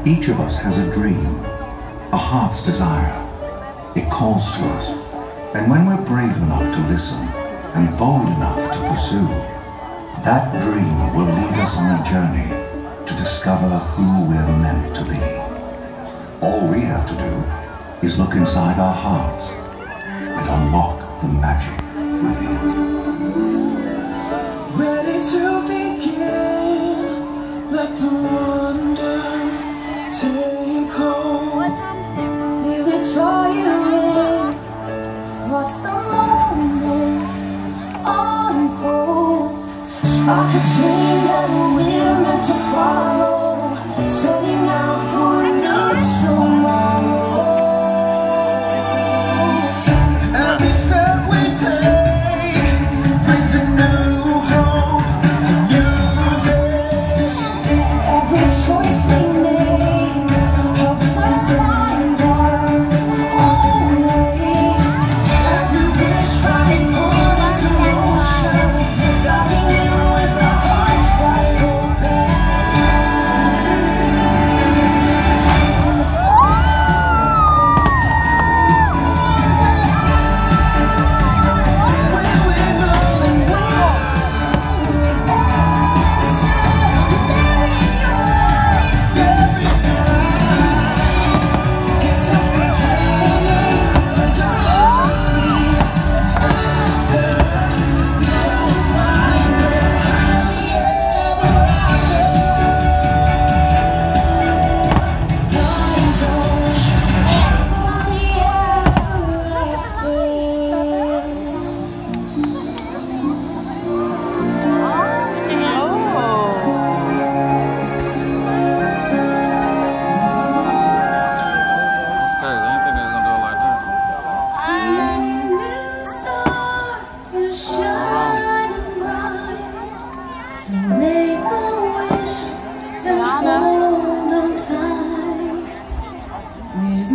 Each of us has a dream, a heart's desire. It calls to us, and when we're brave enough to listen and bold enough to pursue, that dream will lead us on a journey to discover who we're meant to be. All we have to do is look inside our hearts and unlock the magic within. Ready to begin, like the wonder, take hold. Feel it draw you in, watch the moment unfold. Spark a dream that we're meant to follow, setting out for a new tomorrow. Every step we take brings a new hope, a new day. Every choice we make helps us find our own way. Every wish finally put into motion, diving in with our hearts wide open. The spark is alive. We're wiggle and roll with passion. Bury your eyes every night. It's just beginning. The journey faster. We try to find it ever after. Find joy happily ever after. That's crazy. I didn't think they was gonna do it like that. New star is shining bright, so make a wish and hold on tight. There's a